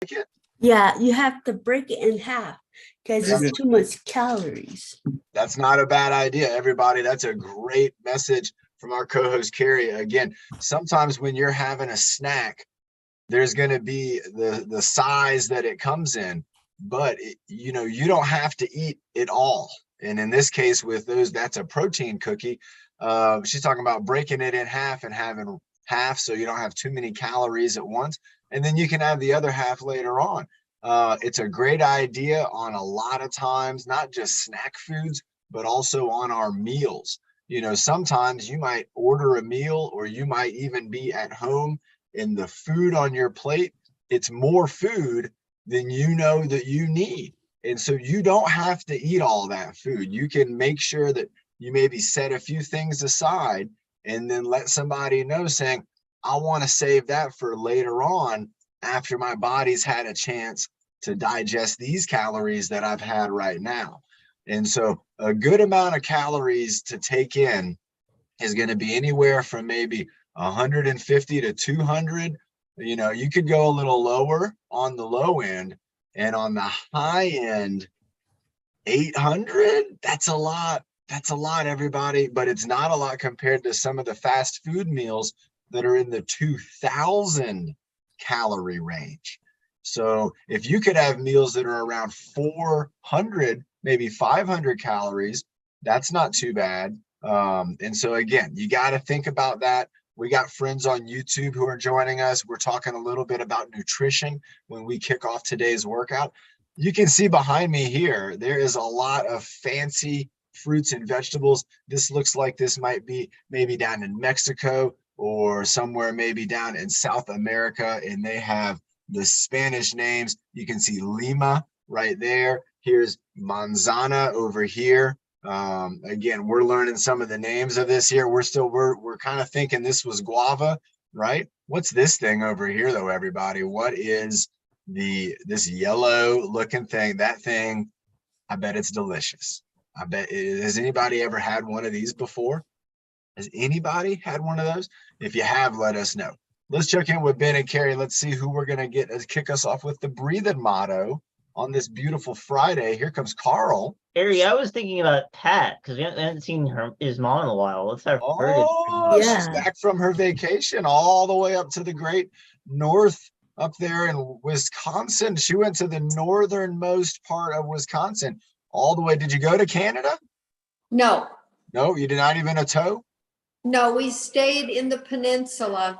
break it? Yeah, you have to break it in half because Yeah. it's too much calories. That's not a bad idea, everybody. That's a great message from our co-host Carrie. Again, sometimes when you're having a snack, there's going to be the size that it comes in, but you know, you don't have to eat it all. And in this case, with those, that's a protein cookie. She's talking about breaking it in half and having half so you don't have too many calories at once, and then you can have the other half later on. It's a great idea on a lot of times, not just snack foods, but also on our meals. You know, sometimes you might order a meal, or you might even be at home, and the food on your plate, it's more food than you know that you need. And so you don't have to eat all that food. You can make sure that you maybe set a few things aside and then let somebody know, saying, I want to save that for later on after my body's had a chance to digest these calories that I've had right now. And so a good amount of calories to take in is going to be anywhere from maybe 150 to 200. You know, you could go a little lower on the low end, and on the high end, 800. That's a lot. That's a lot, everybody, but it's not a lot compared to some of the fast food meals that are in the 2,000 calorie range. So if you could have meals that are around 400, maybe 500 calories, that's not too bad. And so again, you got to think about that. We got friends on YouTube who are joining us. We're talking a little bit about nutrition when we kick off today's workout. You can see behind me here, there is a lot of fancy fruits and vegetables. This looks like this might be maybe down in Mexico or somewhere maybe down in South America, and they have the Spanish names. You can see Lima right there. Here's manzana over here. Again, we're learning some of the names of this here. We're kind of thinking this was guava, right? What's this thing over here though, everybody? What is this yellow looking thing? That thing, I bet it's delicious. I bet. Has anybody ever had one of these before? Has anybody had one of those? If you have, let us know. Let's check in with Ben and Carrie. Let's see who we're going to get to kick us off with the breathing motto on this beautiful Friday. Here comes Carl. Carrie, I was thinking about Pat because we haven't seen his mom in a while. Let's have her. She's back from her vacation all the way up to the great north up there in Wisconsin. She went to the northernmost part of Wisconsin all the way. Did you go to Canada? No. No, you did not even a tow? No, we stayed in the peninsula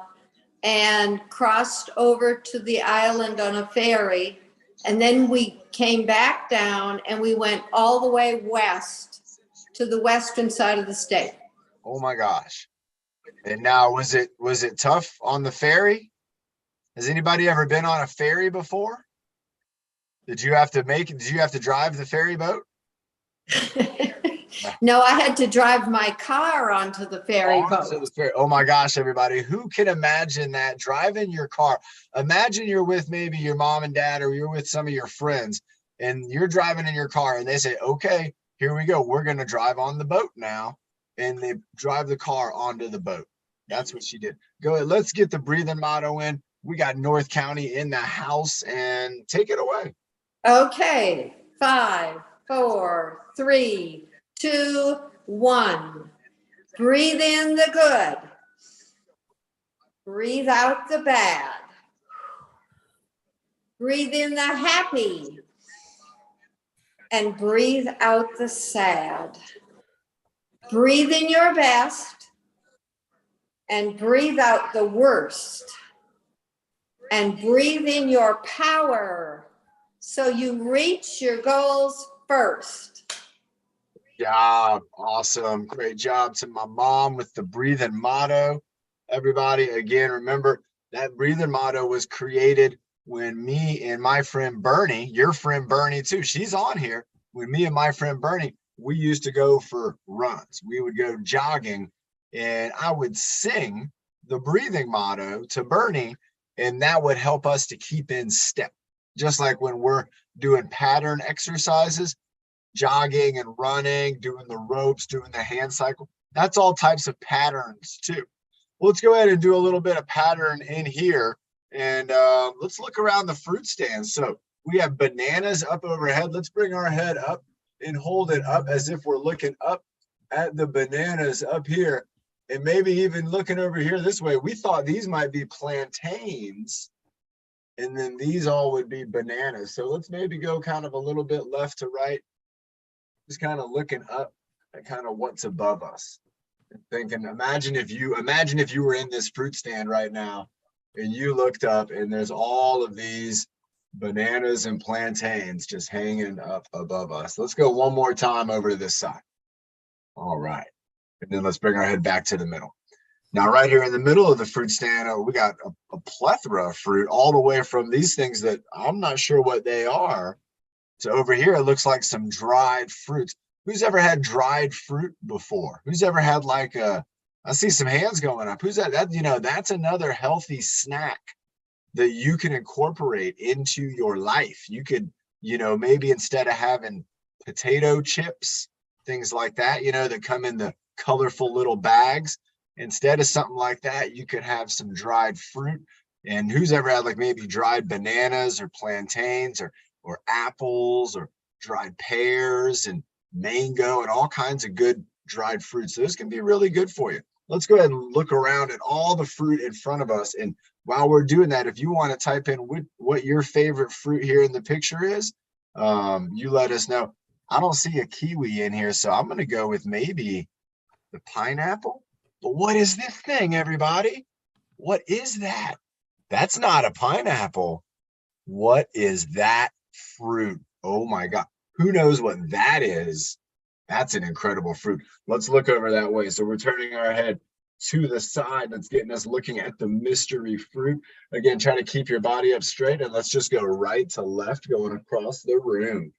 and crossed over to the island on a ferry. And then we came back down and we went all the way west to the western side of the state. Oh my gosh. And now, was it tough on the ferry? Has anybody ever been on a ferry before? Did you have to drive the ferry boat? No, I had to drive my car onto the ferry boat. Oh my gosh, everybody. Who can imagine that, driving your car? Imagine you're with maybe your mom and dad, or you're with some of your friends, and you're driving in your car and they say, okay, here we go. We're going to drive on the boat now. And they drive the car onto the boat. That's what she did. Go ahead. Let's get the breathing motto in. We got North County in the house, and take it away. Okay. 5, 4, 3, 2, 1. Breathe in the good. Breathe out the bad. Breathe in the happy. And breathe out the sad. Breathe in your best. And breathe out the worst. And breathe in your power so you reach your goals first. Job. Awesome. Great job to my mom with the breathing motto. Everybody, again, remember that breathing motto was created when me and my friend Bernie, your friend Bernie too, she's on here. When me and my friend Bernie, we used to go for runs. We would go jogging, and I would sing the breathing motto to Bernie, and that would help us to keep in step. Just like when we're doing pattern exercises, jogging and running, doing the ropes, doing the hand cycle, that's all types of patterns too. Well, let's go ahead and do a little bit of pattern in here. And let's look around the fruit stand. So we have bananas up overhead. Let's bring our head up and hold it up as if we're looking up at the bananas up here. And maybe even looking over here this way. We thought these might be plantains. And then these all would be bananas. So let's maybe go kind of a little bit left to right. Just kind of looking up at kind of what's above us. And thinking, imagine if you were in this fruit stand right now and you looked up and there's all of these bananas and plantains just hanging up above us. Let's go one more time over to this side. All right. And then let's bring our head back to the middle. Now, right here in the middle of the fruit stand, we got a plethora of fruit, all the way from these things that I'm not sure what they are, to over here, it looks like some dried fruits. Who's ever had dried fruit before? Who's ever had like I see some hands going up. Who's that? That's another healthy snack that you can incorporate into your life. You could, maybe instead of having potato chips, things like that, that come in the colorful little bags, instead of something like that, you could have some dried fruit. And who's ever had like maybe dried bananas or plantains or apples or dried pears and mango and all kinds of good dried fruits. Those can be really good for you. Let's go ahead and look around at all the fruit in front of us. And while we're doing that, if you want to type in what your favorite fruit here in the picture is, you let us know. I don't see a kiwi in here, so I'm going to go with maybe the pineapple. But what is this thing, everybody? What is that? That's not a pineapple. What is that fruit? Oh my God. Who knows what that is? That's an incredible fruit. Let's look over that way. So we're turning our head to the side. That's getting us looking at the mystery fruit. Again, try to keep your body up straight, and let's just go right to left, going across the room.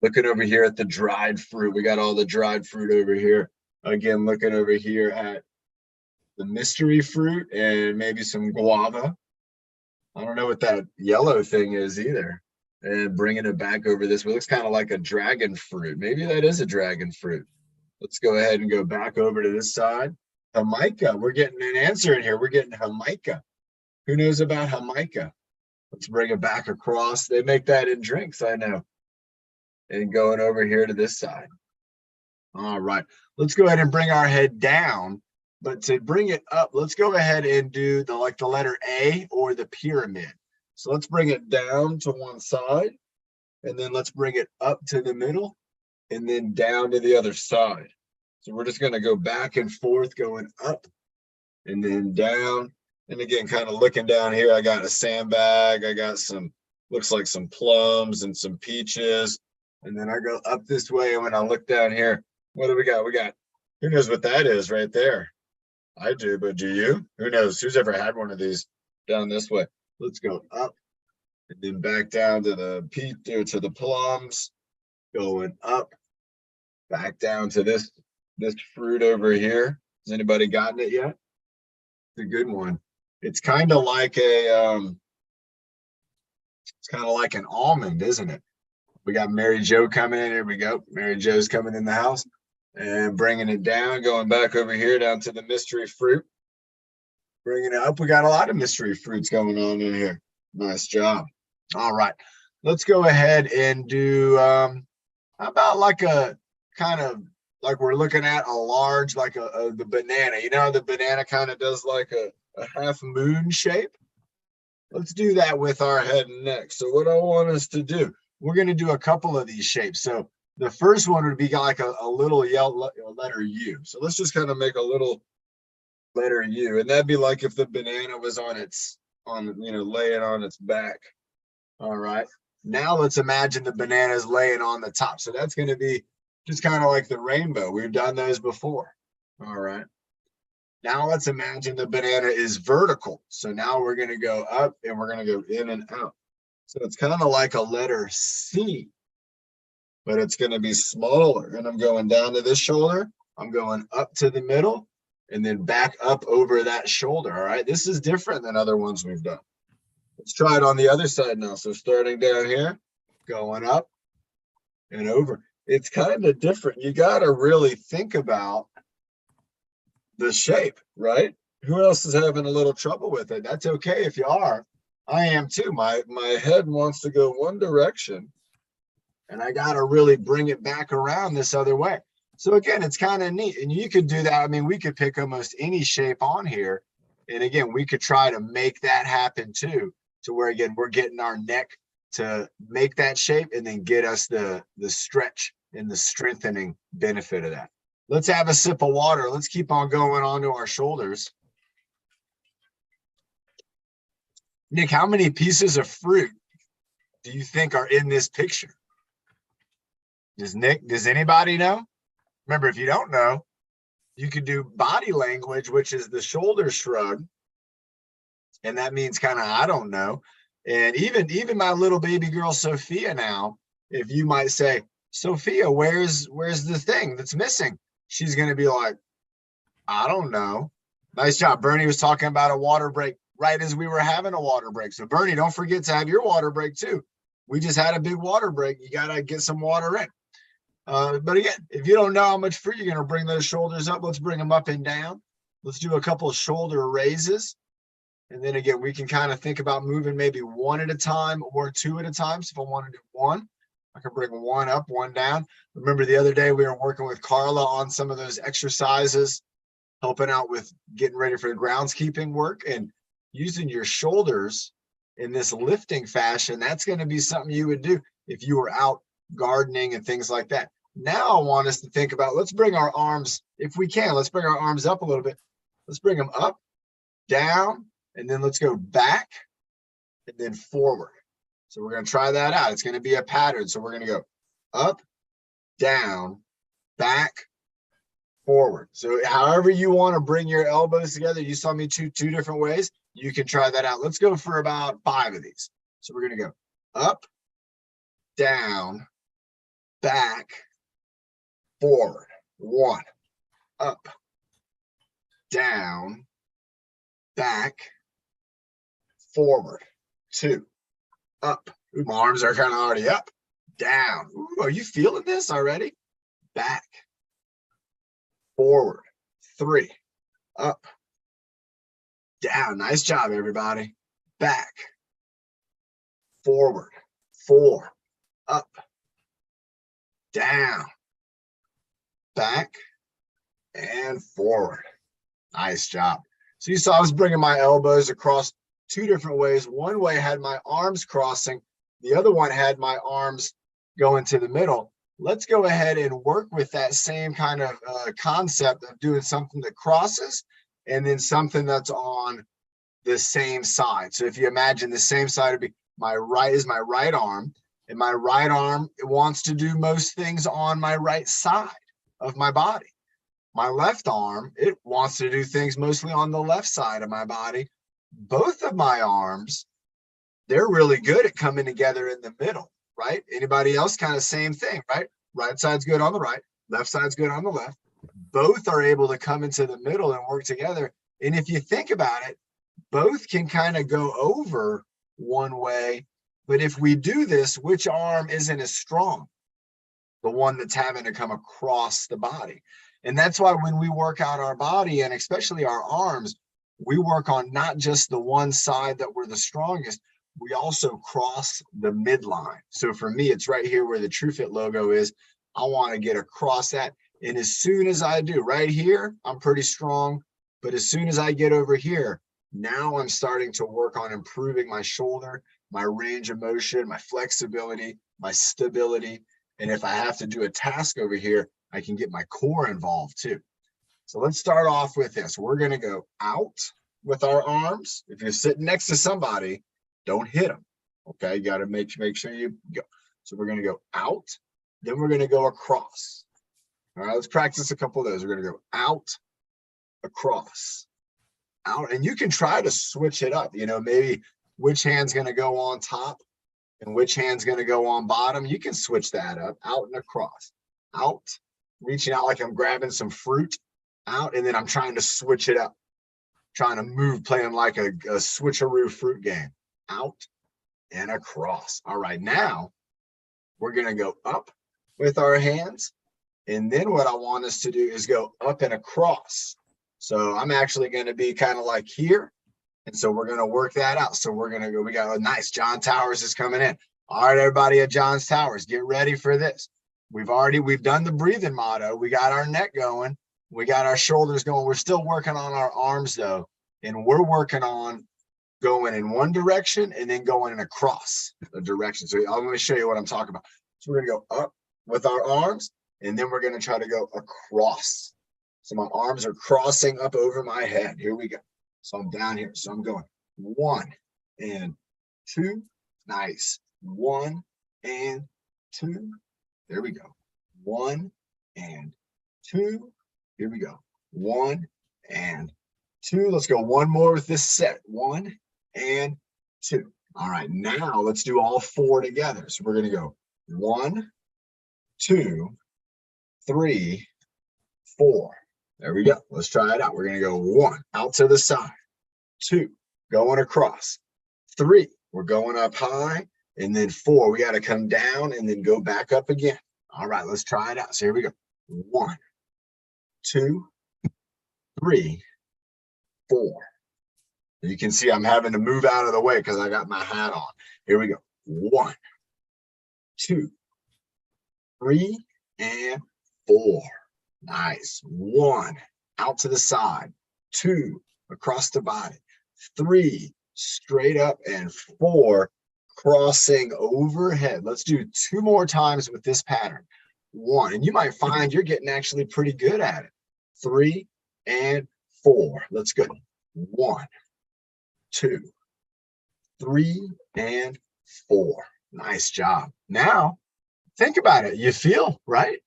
Looking over here at the dried fruit. We got all the dried fruit over here. Again, looking over here at the mystery fruit and maybe some guava. I don't know what that yellow thing is either. And bringing it back over this way, looks kind of like a dragon fruit. Maybe that is a dragon fruit. Let's go ahead and go back over to this side. Jamaica, we're getting an answer in here. We're getting Jamaica. Who knows about Jamaica? Let's bring it back across. They make that in drinks, I know. And going over here to this side. All right, let's go ahead and bring our head down. But to bring it up, let's go ahead and do the letter A or the pyramid. So let's bring it down to one side, and then let's bring it up to the middle, and then down to the other side. So we're just going to go back and forth, going up and then down. And again, kind of looking down here, I got a sandbag. I got looks like some plums and some peaches. And then I go up this way, and when I look down here, what do we got? We got, who knows what that is right there? I do, but do you? Who knows? Who's ever had one of these down this way? Let's go up and then back down to the plums, going up, back down to this fruit over here. Has anybody gotten it yet? It's a good one. It's kind of like an almond, isn't it? We got Mary Jo coming in. Here we go. Mary Jo's coming in the house and bringing it down, going back over here down to the mystery fruit. Bringing it up. We got a lot of mystery fruits going on in here. Nice job. All right. Let's go ahead and do, how about like a kind of like we're looking at a large, like the banana. You know how the banana kind of does like a half moon shape? Let's do that with our head next. So what I want us to do, we're going to do a couple of these shapes. So the first one would be like a little yellow letter U. So let's just kind of make a little letter U, and that'd be like if the banana was laying on its back. All right, now let's imagine the banana is laying on the top. So that's going to be just kind of like the rainbow. We've done those before. All right, now let's imagine the banana is vertical. So now we're going to go up and we're going to go in and out. So it's kind of like a letter C, but it's going to be smaller. And I'm going down to this shoulder. I'm going up to the middle, and then back up over that shoulder. All right, this is different than other ones we've done. Let's try it on the other side now. So starting down here, going up and over. It's kind of different. You got to really think about the shape, right? Who else is having a little trouble with it? That's okay if you are. I am too. My head wants to go one direction, and I got to really bring it back around this other way. So again, it's kind of neat. And you could do that. I mean, we could pick almost any shape on here. And again, we could try to make that happen too, to where again, we're getting our neck to make that shape and then get us the stretch and the strengthening benefit of that. Let's have a sip of water. Let's keep on going onto our shoulders. Nick, how many pieces of fruit do you think are in this picture? Does anybody know? Remember, if you don't know, you could do body language, which is the shoulder shrug. And that means kind of, I don't know. And even my little baby girl, Sophia, now, if you might say, Sophia, where's the thing that's missing? She's going to be like, I don't know. Nice job. Bernie was talking about a water break right as we were having a water break. So Bernie, don't forget to have your water break too. We just had a big water break. You got to get some water in. But again, if you don't know how much fruit, you're going to bring those shoulders up. Let's bring them up and down. Let's do a couple of shoulder raises. And then again, we can kind of think about moving maybe one at a time or two at a time. So if I want to do one, I can bring one up, one down. Remember the other day we were working with Carla on some of those exercises, helping out with getting ready for the groundskeeping work and using your shoulders in this lifting fashion. That's going to be something you would do if you were out gardening and things like that. Now I want us to think about, let's bring our arms, if we can, let's bring our arms up a little bit. Let's bring them up, down, and then let's go back and then forward. So we're going to try that out. It's going to be a pattern. So we're going to go up, down, back, forward. So however you want to bring your elbows together, you saw me two different ways. You can try that out. Let's go for about 5 of these. So we're going to go up, down, back, forward. 1, up, down, back, forward. 2, up. Ooh, my arms are kind of already up, down. Ooh, are you feeling this already? Back, forward. 3, up, down. Nice job, everybody. Back, forward. 4, up, down, back, and forward. Nice job. So you saw I was bringing my elbows across 2 different ways. One way had my arms crossing. The other one had my arms going to the middle. Let's go ahead and work with that same kind of concept of doing something that crosses and then something that's on the same side. So if you imagine the same side would be my right arm, and my right arm wants to do most things on my right side of my body. My left arm, it wants to do things mostly on the left side of my body. Both of my arms, they're really good at coming together in the middle, right? Anybody else kind of same thing, right? Right side's good on the right, left side's good on the left. Both are able to come into the middle and work together. And if you think about it, both can kind of go over one way. But if we do this, which arm isn't as strong? The one that's having to come across the body. And that's why when we work out our body, and especially our arms, we work on not just the one side that we're the strongest, we also cross the midline. So for me, it's right here where the TruFit logo is. I want to get across that. And as soon as I do, right here, I'm pretty strong. But as soon as I get over here, now I'm starting to work on improving my shoulder, my range of motion, my flexibility, my stability. And if I have to do a task over here, I can get my core involved too. So let's start off with this. We're going to go out with our arms. If you're sitting next to somebody, don't hit them. Okay, you got to make sure you go. So we're going to go out, then we're going to go across. All right, let's practice a couple of those. We're going to go out, across, out, and you can try to switch it up. You know, maybe which hand's going to go on top and which hand's going to go on bottom. You can switch that up, out and across. Out, reaching out like I'm grabbing some fruit, out, and then I'm trying to switch it up, trying to move, playing like a switcheroo fruit game. Out and across. All right, now we're going to go up with our hands, and then what I want us to do is go up and across. So I'm actually going to be kind of like here, And so we're going to work that out. So we're going to go, we got a nice, John Towers is coming in. All right, everybody at John's Towers, get ready for this. We've done the breathing motto. We got our neck going. We got our shoulders going. We're still working on our arms though. And we're working on going in one direction and then going in across a direction. So I'm going to show you what I'm talking about. So we're going to go up with our arms, and then we're going to try to go across. So my arms are crossing up over my head. Here we go. So I'm down here. So I'm going 1 and 2. Nice. 1 and 2. There we go. 1 and 2. Here we go. 1 and 2. Let's go one more with this set. 1 and 2. All right. Now let's do all 4 together. So we're going to go 1, 2, 3, 4. There we go. Let's try it out. We're going to go 1 out to the side, 2 going across, 3 we're going up high, and then 4 we got to come down and then go back up again. All right, let's try it out. So here we go. 1, 2, 3, 4. You can see I'm having to move out of the way because I got my hat on. Here we go. 1, 2, 3, and 4. Nice. 1 out to the side, 2 across the body, 3 straight up, and 4 crossing overhead. Let's do 2 more times with this pattern. 1, and you might find you're getting actually pretty good at it. 3 and 4. Let's go. 1, 2, 3, and 4. Nice job. Now, think about it. You feel, right?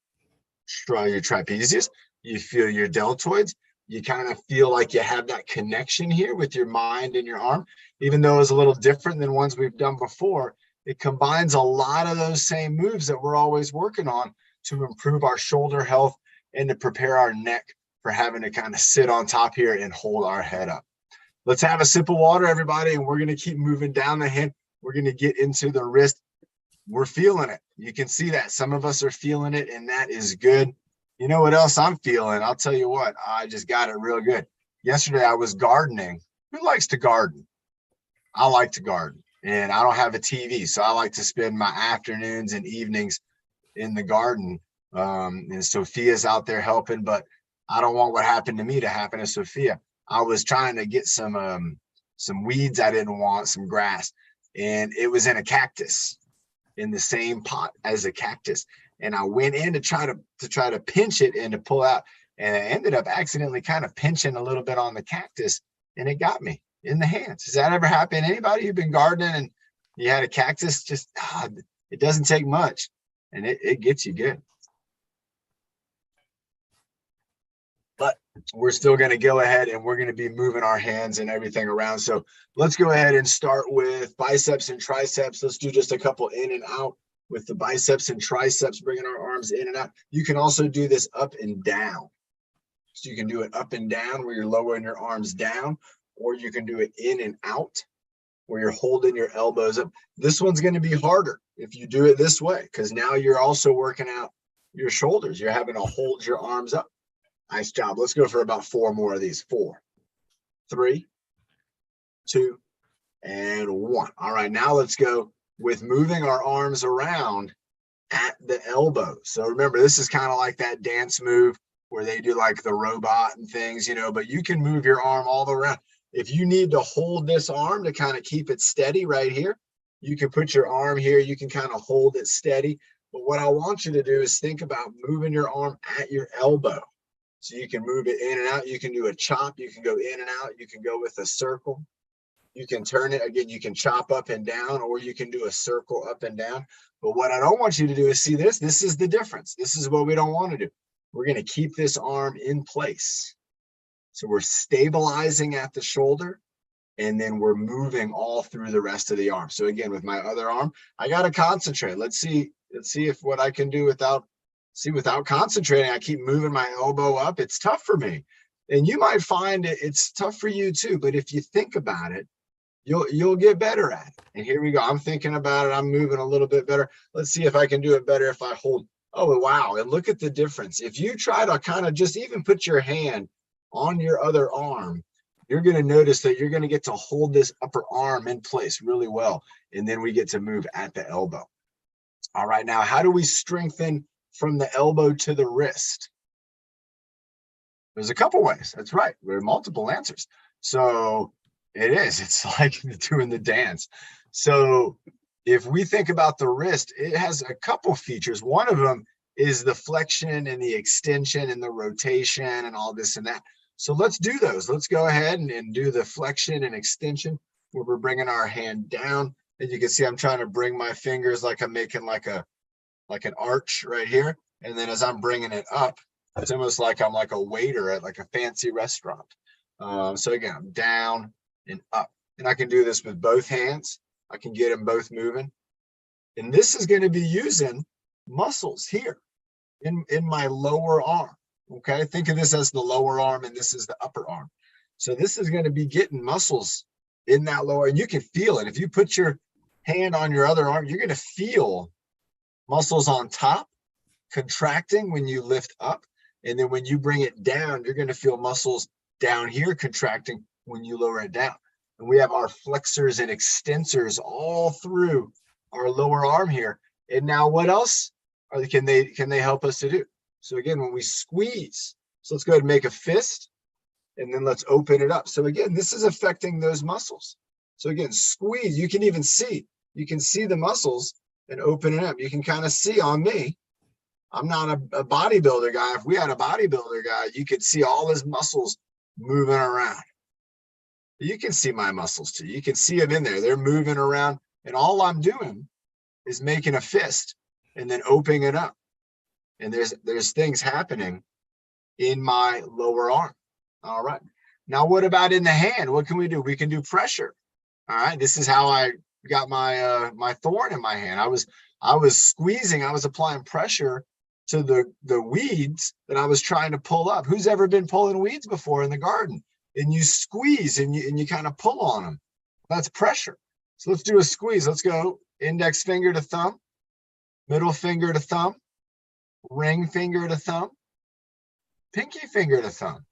Your trapezius, you feel your deltoids, you kind of feel like you have that connection here with your mind and your arm, even though it's a little different than ones we've done before. It combines a lot of those same moves that we're always working on to improve our shoulder health and to prepare our neck for having to kind of sit on top here and hold our head up. Let's have a sip of water, everybody, and we're going to keep moving down the hand. We're going to get into the wrist. We're feeling it. You can see that some of us are feeling it, and that is good. You know what else I'm feeling? I'll tell you what, I just got it real good. Yesterday I was gardening. Who likes to garden? I like to garden, and I don't have a TV, so I like to spend my afternoons and evenings in the garden. And Sophia's out there helping, but I don't want what happened to me to happen to Sophia. I was trying to get some weeds I didn't want, some grass, and it was in a cactus, in the same pot as a cactus. And I went in to try to pinch it and to pull out, and I ended up accidentally kind of pinching a little bit on the cactus, and it got me in the hands. Has that ever happened? Anybody who's been gardening and you had a cactus, just it doesn't take much, and it gets you good. But we're still going to go ahead and we're going to be moving our hands and everything around. So let's go ahead and start with biceps and triceps. Let's do just a couple in and out with the biceps and triceps, bringing our arms in and out. You can also do this up and down. So you can do it up and down where you're lowering your arms down, or you can do it in and out where you're holding your elbows up. This one's going to be harder if you do it this way, because now you're also working out your shoulders. You're having to hold your arms up. Nice job. Let's go for about 4 more of these. 4, 3, 2, and 1. All right, now let's go with moving our arms around at the elbow. So remember, this is kind of like that dance move where they do like the robot and things, but you can move your arm all the way around. If you need to hold this arm to kind of keep it steady right here, you can put your arm here. You can kind of hold it steady. But what I want you to do is think about moving your arm at your elbow. So you can move it in and out. You can do a chop. You can go in and out. You can go with a circle. You can turn it. Again, you can chop up and down, or you can do a circle up and down. But what I don't want you to do is see this. This is the difference. This is what we don't want to do. We're going to keep this arm in place. So we're stabilizing at the shoulder, and then we're moving all through the rest of the arm. So again, with my other arm, I got to concentrate. Let's see if what I can do without concentrating. I keep moving my elbow up. It's tough for me. And you might find it's tough for you too. But if you think about it, you'll get better at it. And here we go. I'm thinking about it. I'm moving a little bit better. Let's see if I can do it better if I hold. Oh, wow. And look at the difference. If you try to kind of just even put your hand on your other arm, you're going to notice that you're going to get to hold this upper arm in place really well. And then we get to move at the elbow. All right, now how do we strengthen from the elbow to the wrist? There's a couple ways. That's right. There are multiple answers. So it's like doing the dance. So if we think about the wrist, it has a couple features. One of them is the flexion and the extension and the rotation and all this and that. So let's do those. Let's go ahead and do the flexion and extension where we're bringing our hand down. And you can see I'm trying to bring my fingers like I'm making like an arch right here. And then as I'm bringing it up, it's almost like I'm like a waiter at like a fancy restaurant. So again, I'm down and up. And I can do this with both hands. I can get them both moving. And this is going to be using muscles here in my lower arm. Okay, think of this as the lower arm and this is the upper arm. So this is going to be getting muscles in that lower, and you can feel it. If you put your hand on your other arm, you're going to feel muscles on top contracting when you lift up. And then when you bring it down, you're going to feel muscles down here contracting when you lower it down. And we have our flexors and extensors all through our lower arm here. And now what else can they help us to do? So again, when we squeeze, so let's go ahead and make a fist, and then let's open it up. So again, this is affecting those muscles. So again, squeeze, you can see the muscles and open it up. You can kind of see on me, I'm not a bodybuilder guy. If we had a bodybuilder guy, you could see all his muscles moving around. You can see my muscles too. You can see them in there. They're moving around. And all I'm doing is making a fist and then opening it up. And there's things happening in my lower arm. All right. Now, what about in the hand? What can we do? We can do pressure. All right. This is how I got my my thorn in my hand. I was squeezing. I was applying pressure to the weeds that I was trying to pull up. Who's ever been pulling weeds before in the garden? And you squeeze and you kind of pull on them. That's pressure. So let's do a squeeze. Let's go index finger to thumb, middle finger to thumb, ring finger to thumb, pinky finger to thumb.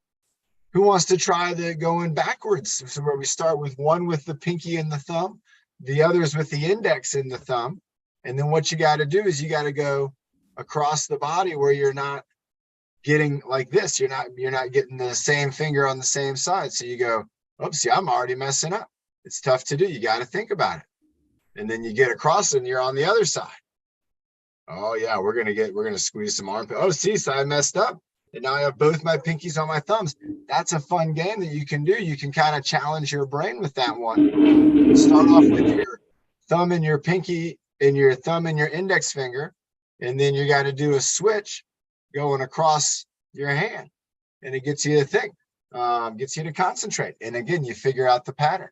Who wants to try the going backwards? So where we start with one with the pinky and the thumb, the others with the index and the thumb. And then what you got to do is you got to go across the body where you're not getting like this. You're not getting the same finger on the same side. So you go, oops, see, I'm already messing up. It's tough to do. You got to think about it. And then you get across and you're on the other side. Oh yeah, we're gonna squeeze some armpit. Oh, see, so I messed up. And now I have both my pinkies on my thumbs. That's a fun game that you can do. You can kind of challenge your brain with that one. Start off with your thumb and your pinky and your thumb and your index finger. And then you got to do a switch going across your hand. And it gets you to think, gets you to concentrate. And again, you figure out the pattern.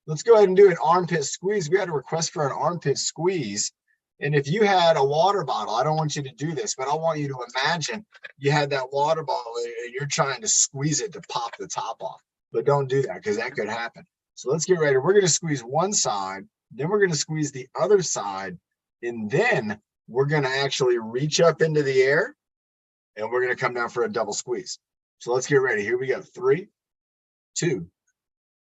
Let's go ahead and do an armpit squeeze. We had a request for an armpit squeeze. And if you had a water bottle, I don't want you to do this, but I want you to imagine you had that water bottle and you're trying to squeeze it to pop the top off. But don't do that because that could happen. So let's get ready. We're going to squeeze one side, then we're going to squeeze the other side, and then we're going to actually reach up into the air and we're going to come down for a double squeeze. So let's get ready. Here we go. 3, 2,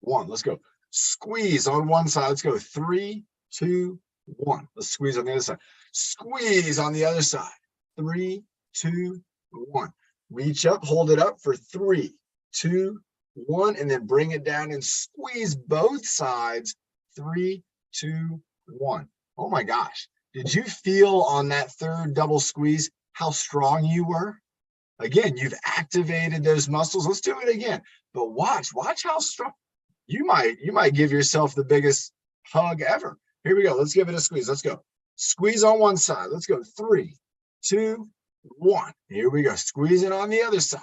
1. Let's go. Squeeze on one side. Let's go. 3, 2, 1. Let's squeeze on the other side. Squeeze on the other side. 3, 2, 1. Reach up, hold it up for 3, 2, 1, and then bring it down and squeeze both sides. 3, 2, 1. Oh my gosh. Did you feel on that third double squeeze how strong you were? Again, you've activated those muscles. Let's do it again. But watch how strong. You might give yourself the biggest hug ever. Here we go. Let's give it a squeeze. Let's go. Squeeze on one side. Let's go. 3, 2, 1. Here we go. Squeezing on the other side.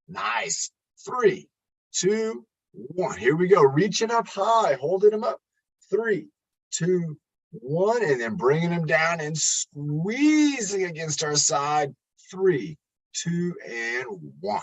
Nice. 3, 2, 1. Here we go. Reaching up high, holding them up. 3, 2, 1, and then bringing them down and squeezing against our side. 3, 2, and 1.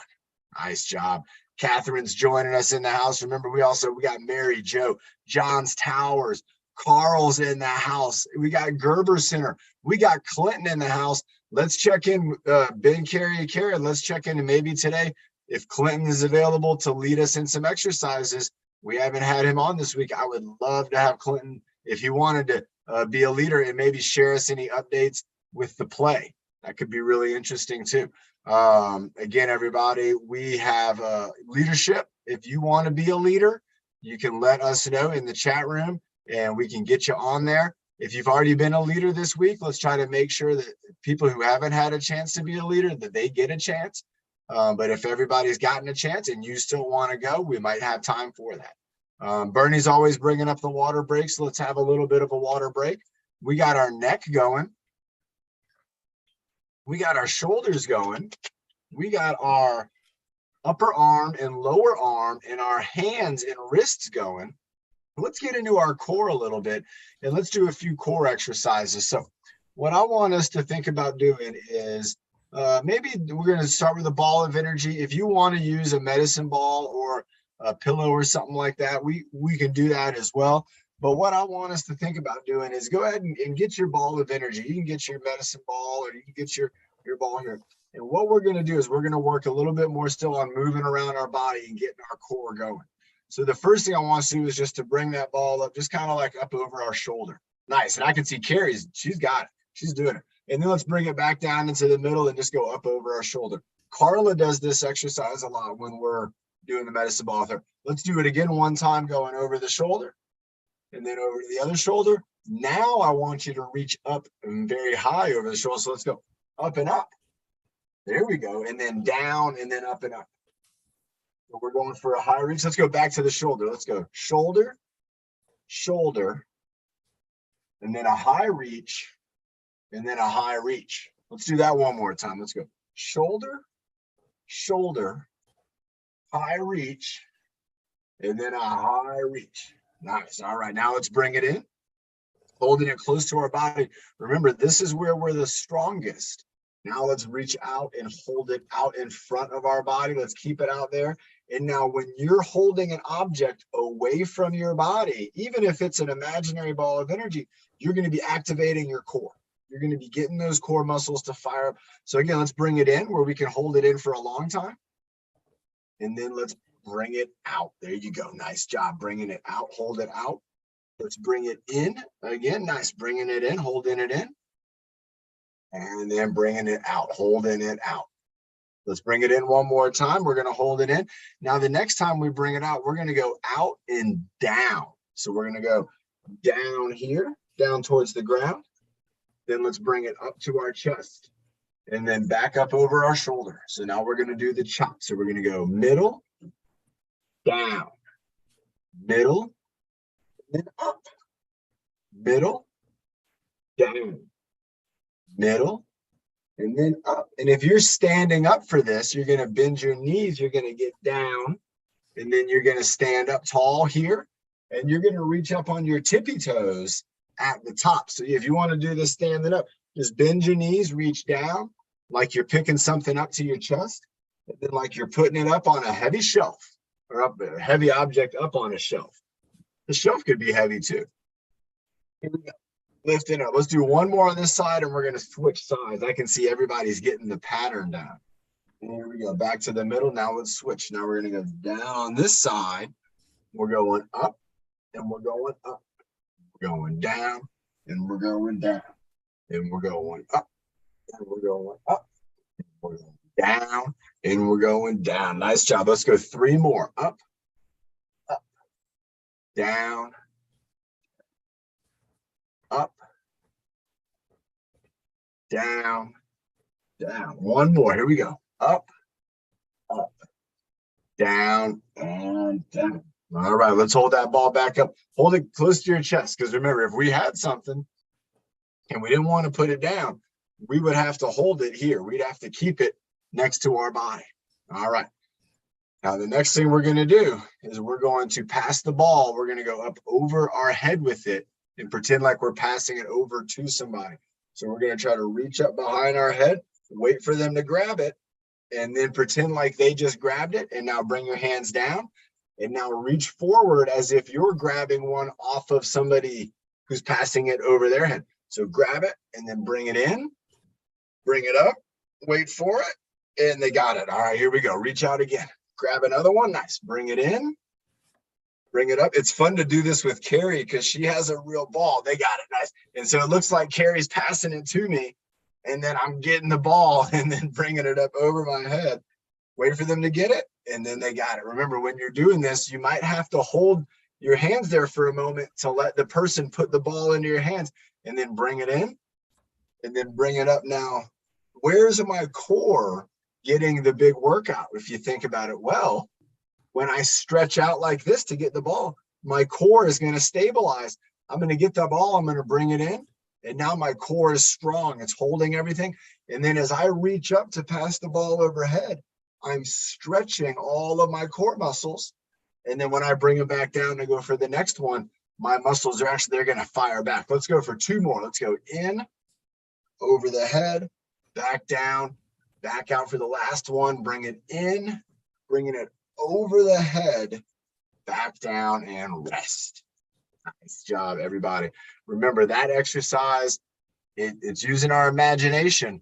Nice job. Catherine's joining us in the house. Remember, we got Mary Jo, John's Towers, Carl's in the house. We got Gerber Center. We got Clinton in the house. Let's check in, Ben, Carrie, Karen. Let's check in, and maybe today if Clinton is available to lead us in some exercises, we haven't had him on this week. I would love to have Clinton, if he wanted to be a leader and maybe share us any updates with the play. That could be really interesting too. Again, everybody, we have leadership. If you want to be a leader, you can let us know in the chat room and we can get you on there. If you've already been a leader this week, let's try to make sure that people who haven't had a chance to be a leader, that they get a chance. But if everybody's gotten a chance and you still want to go, we might have time for that. Bernie's always bringing up the water break, so let's have a little bit of a water break. We got our neck going. We got our shoulders going. We got our upper arm and lower arm and our hands and wrists going. Let's get into our core a little bit and let's do a few core exercises. So what I want us to think about doing is maybe we're going to start with a ball of energy. If you want to use a medicine ball or a pillow or something like that, we can do that as well. But what I want us to think about doing is go ahead and get your ball of energy. You can get your medicine ball or you can get your ball here. And what we're going to do is we're going to work a little bit more still on moving around our body and getting our core going. So the first thing I want to do is just to bring that ball up, just kind of like up over our shoulder. Nice. And I can see Carrie's, she's got it. She's doing it. And then let's bring it back down into the middle and just go up over our shoulder. Carla does this exercise a lot when we're doing the medicine ball with her. Let's do it again one time, going over the shoulder and then over to the other shoulder. Now I want you to reach up and very high over the shoulder. So let's go up and up. There we go. And then down and then up and up. So we're going for a high reach. Let's go back to the shoulder. Let's go shoulder, shoulder, and then a high reach, and then a high reach. Let's do that one more time. Let's go shoulder, shoulder, high reach, and then a high reach. Nice. All right, now let's bring it in, holding it close to our body. Remember, this is where we're the strongest. Now let's reach out and hold it out in front of our body. Let's keep it out there. And now when you're holding an object away from your body, even if it's an imaginary ball of energy, you're going to be activating your core. You're going to be getting those core muscles to fire up. So again, let's bring it in where we can hold it in for a long time. And then let's bring it out. There you go. Nice job bringing it out. Hold it out. Let's bring it in again. Nice. Bringing it in, holding it in. And then bringing it out, holding it out. Let's bring it in one more time. We're going to hold it in. Now, the next time we bring it out, we're going to go out and down. So we're going to go down here, down towards the ground. Then let's bring it up to our chest and then back up over our shoulder. So now we're going to do the chop. So we're going to go middle, down, middle, then up, middle, down, middle, and then up. And if you're standing up for this, you're going to bend your knees, you're going to get down, and then you're going to stand up tall here, and you're going to reach up on your tippy toes at the top. So if you want to do this standing up, just bend your knees, reach down like you're picking something up to your chest, and then like you're putting it up on a heavy shelf or up a heavy object up on a shelf. The shelf could be heavy too. Here we go. Lifting up. Let's do one more on this side and we're going to switch sides. I can see everybody's getting the pattern down. And here we go. Back to the middle. Now let's switch. Now we're going to go down on this side. We're going up and we're going up. We're going down and we're going down. And we're going up and we're going up. We're going down and we're going down. Nice job. Let's go 3 more. Up, up, down, up, down, down. One more. Here we go. Up, up, down, and down. All right, let's hold that ball back up. Hold it close to your chest, because remember, if we had something and we didn't want to put it down, we would have to hold it here. We'd have to keep it next to our body. All right. Now, the next thing we're going to do is we're going to pass the ball. We're going to go up over our head with it and pretend like we're passing it over to somebody. So we're going to try to reach up behind our head, wait for them to grab it, and then pretend like they just grabbed it. And now bring your hands down and now reach forward as if you're grabbing one off of somebody who's passing it over their head. So grab it and then bring it in, bring it up, wait for it, And they got it. All right, here we go. Reach out again. Grab another one. Nice. Bring it in. Bring it up. It's fun to do this with Carrie because she has a real ball. They got it. Nice. And so it looks like Carrie's passing it to me. And then I'm getting the ball and then bringing it up over my head. Wait for them to get it. And then they got it. Remember, when you're doing this, you might have to hold your hands there for a moment to let the person put the ball into your hands and then bring it in and then bring it up. Now, where's my core getting the big workout? If you think about it well, when I stretch out like this to get the ball, my core is going to stabilize. I'm going to get the ball, I'm going to bring it in, and now my core is strong. It's holding everything. And then as I reach up to pass the ball overhead, I'm stretching all of my core muscles. And then when I bring them back down to go for the next one, my muscles are actually, they're going to fire back. Let's go for two more. Let's go in, over the head, back down, back out for the last one. Bring it in, bringing it over the head, back down, and rest. Nice job, everybody. Remember that exercise, it's using our imagination,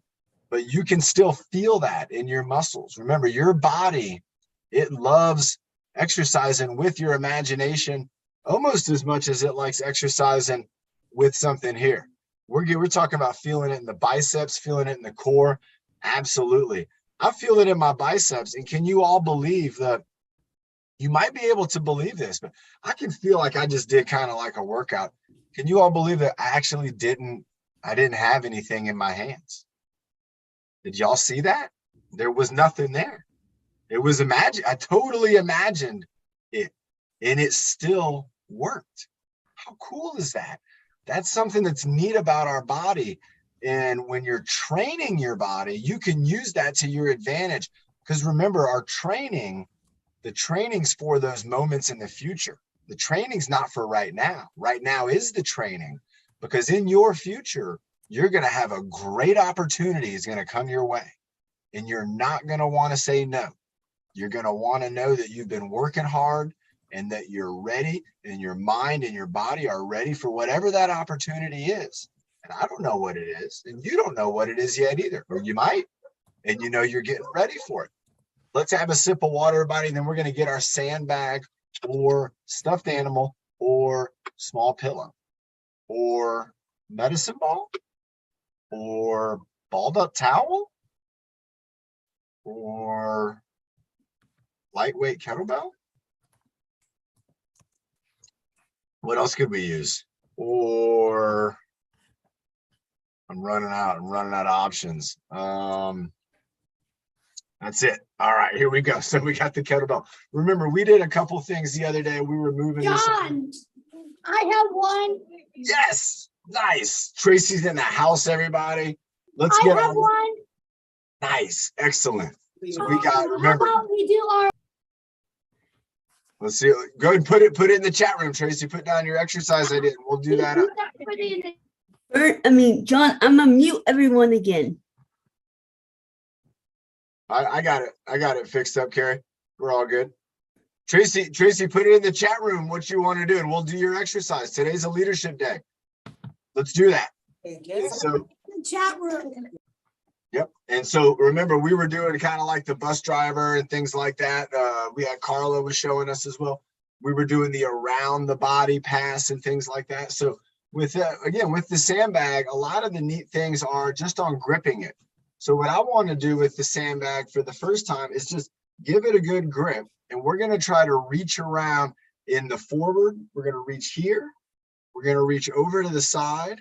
but you can still feel that in your muscles. Remember, your body, it loves exercising with your imagination almost as much as it likes exercising with something here. We're talking about feeling it in the biceps, feeling it in the core. Absolutely. I feel it in my biceps. And can you all believe that? You might be able to believe this, but I can feel like I just did kind of like a workout. Can you all believe that I actually didn't have anything in my hands? Did y'all see that? There was nothing there. It was I totally imagined it, and it still worked. How cool is that? That's something that's neat about our body. And when you're training your body, you can use that to your advantage. Because remember, the training's for those moments in the future. The training's not for right now. Right now is the training, because in your future, you're going to have a great opportunity is going to come your way, and you're not going to want to say no. You're going to want to know that you've been working hard and that you're ready, and your mind and your body are ready for whatever that opportunity is. And I don't know what it is, and you don't know what it is yet either, or you might, and you know you're getting ready for it. Let's have a sip of water, everybody, and then we're going to get our sandbag or stuffed animal or small pillow or medicine ball or balled up towel or lightweight kettlebell. What else could we use? Or I'm running out of options. That's it. All right, here we go. So we got the kettlebell. Remember, we did a couple things the other day. We were moving. John, I have one. Yes, nice. Tracy's in the house, everybody. Let's I get have on. one. Nice, excellent. So we got, remember, How about we do our let's see. Go ahead and put it in the chat room, Tracy. Put down your exercise idea, and we'll do that. John, I'm gonna mute everyone again. I got it. I got it fixed up, Carrie. We're all good. Tracy, put it in the chat room what you want to do, and we'll do your exercise. Today's a leadership day. Let's do that. And so, The chat room. yep. And so remember, we were doing kind of like the bus driver and things like that. We had Carla was showing us as well. We were doing the around the body pass and things like that. So with again, with the sandbag, a lot of the neat things are just on gripping it. So what I want to do with the sandbag for the first time is just give it a good grip. And we're going to try to reach around in the forward. We're going to reach here. We're going to reach over to the side.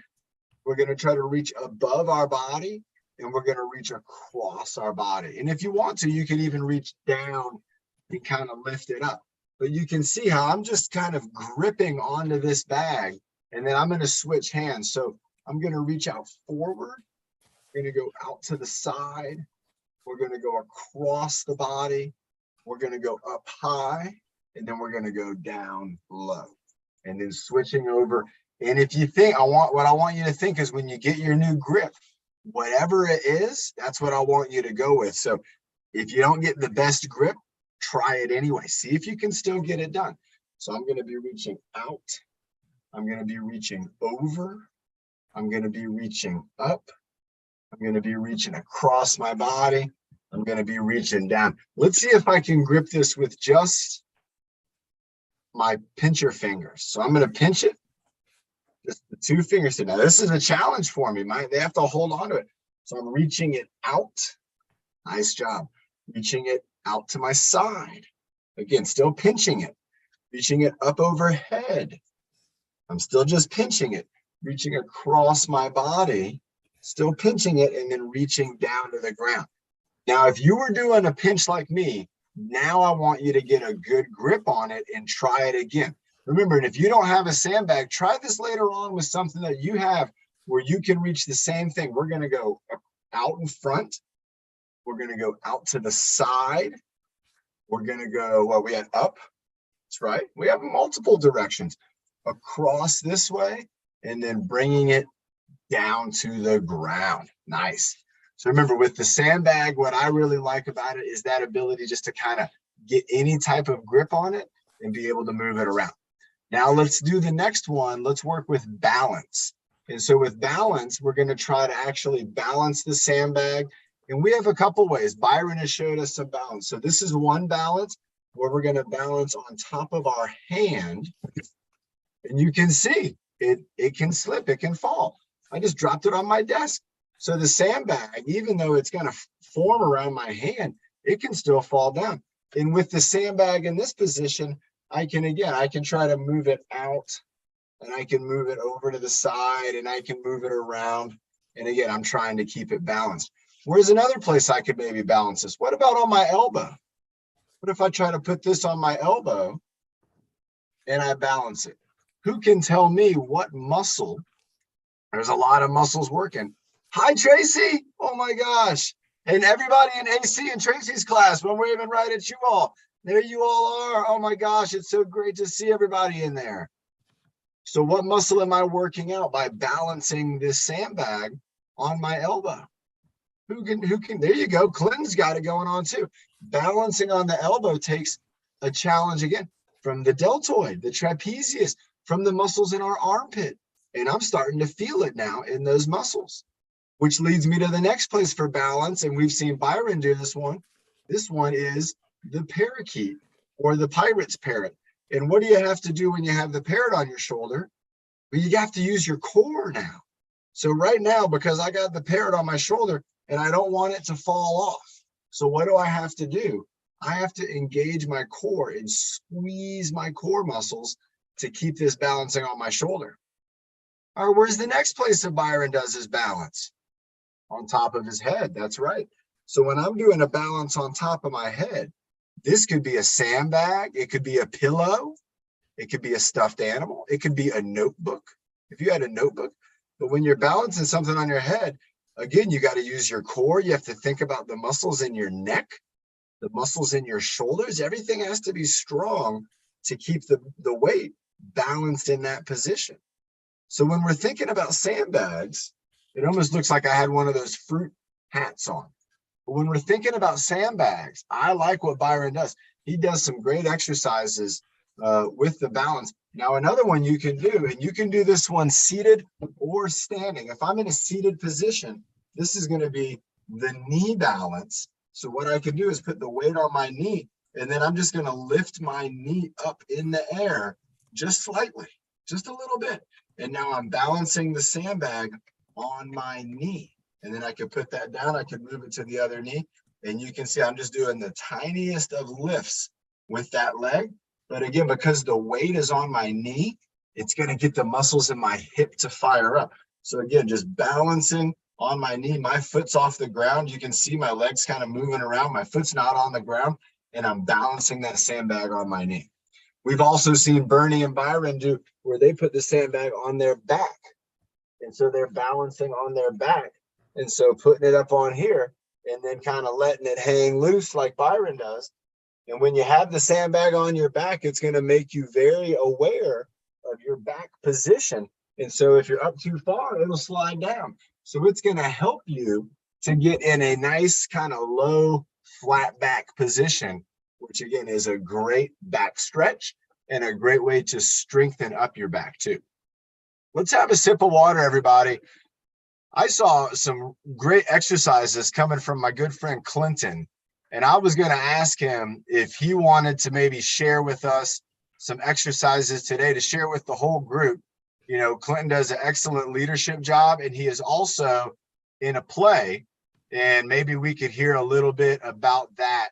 We're going to try to reach above our body, and we're going to reach across our body. And if you want to, you can even reach down and kind of lift it up. But you can see how I'm just kind of gripping onto this bag, and then I'm going to switch hands. So I'm going to reach out forward. We're going to go out to the side. We're going to go across the body. We're going to go up high, and then we're going to go down low, and then switching over. And if you think what I want you to think is when you get your new grip, whatever it is, that's what I want you to go with. So if you don't get the best grip, try it anyway. See if you can still get it done. So I'm going to be reaching out. I'm going to be reaching over. I'm going to be reaching up. I'm going to be reaching across my body. I'm going to be reaching down. Let's see if I can grip this with just my pincher fingers. So I'm going to pinch it, just the 2 fingers. Now this is a challenge for me. They have to hold on to it. So I'm reaching it out. Nice job. Reaching it out to my side. Again, still pinching it. Reaching it up overhead. I'm still just pinching it. Reaching across my body. Still pinching it and then reaching down to the ground. Now, if you were doing a pinch like me, now I want you to get a good grip on it and try it again. Remember, and if you don't have a sandbag, try this later on with something that you have where you can reach the same thing. We're going to go out in front. We're going to go out to the side. We're going to go, well, we had up. That's right. We have multiple directions. Across this way, and then bringing it down to the ground. Nice. So remember, with the sandbag, what I really like about it is that ability just to kind of get any type of grip on it and be able to move it around. Now let's do the next one. Let's work with balance. And so with balance, we're going to try to actually balance the sandbag. And we have a couple ways. Byron has showed us some balance. So this is one balance where we're going to balance on top of our hand. And you can see it can slip, it can fall. I just dropped it on my desk. So the sandbag, even though it's going to form around my hand, it can still fall down. And with the sandbag in this position, I can try to move it out, and I can move it over to the side, and I can move it around. And again, I'm trying to keep it balanced. Where's another place I could maybe balance this? What about on my elbow? What if I try to put this on my elbow and I balance it? Who can tell me what muscle? There's a lot of muscles working. Hi, Tracy. Oh my gosh. And everybody in AC and Tracy's class, we're waving right at you all. There you all are. Oh my gosh, it's so great to see everybody in there. So what muscle am I working out by balancing this sandbag on my elbow? Who can, there you go. Clinton's got it going on too. Balancing on the elbow takes a challenge again from the deltoid, the trapezius, from the muscles in our armpit. And I'm starting to feel it now in those muscles, which leads me to the next place for balance. And we've seen Byron do this one. This one is the parakeet or the pirate's parrot. And what do you have to do when you have the parrot on your shoulder? Well, you have to use your core now. So right now, because I got the parrot on my shoulder and I don't want it to fall off. So what do I have to do? I have to engage my core and squeeze my core muscles to keep this balancing on my shoulder. All right, where's the next place that Byron does his balance? On top of his head, that's right. So when I'm doing a balance on top of my head, this could be a sandbag, it could be a pillow, it could be a stuffed animal, it could be a notebook, if you had a notebook. But when you're balancing something on your head, again, you got to use your core. You have to think about the muscles in your neck, the muscles in your shoulders. Everything has to be strong to keep the weight balanced in that position. So when we're thinking about sandbags, it almost looks like I had one of those fruit hats on. But when we're thinking about sandbags, I like what Byron does. He does some great exercises with the balance. Now, another one you can do, and you can do this one seated or standing. If I'm in a seated position, this is going to be the knee balance. So what I can do is put the weight on my knee, and then I'm just going to lift my knee up in the air just slightly, just a little bit. And now I'm balancing the sandbag on my knee. And then I can put that down. I can move it to the other knee. And you can see I'm just doing the tiniest of lifts with that leg. But again, because the weight is on my knee, it's going to get the muscles in my hip to fire up. So again, just balancing on my knee. My foot's off the ground. You can see my legs kind of moving around. My foot's not on the ground. And I'm balancing that sandbag on my knee. We've also seen Bernie and Byron do where they put the sandbag on their back. And so they're balancing on their back. And so putting it up on here and then kind of letting it hang loose like Byron does. And when you have the sandbag on your back, it's going to make you very aware of your back position. And so if you're up too far, it'll slide down. So it's going to help you to get in a nice kind of low, flat back position, which again is a great back stretch and a great way to strengthen up your back too. Let's have a sip of water, everybody. I saw some great exercises coming from my good friend Clinton, and I was going to ask him if he wanted to maybe share with us some exercises today to share with the whole group. You know, Clinton does an excellent leadership job, and he is also in a play, and maybe we could hear a little bit about that.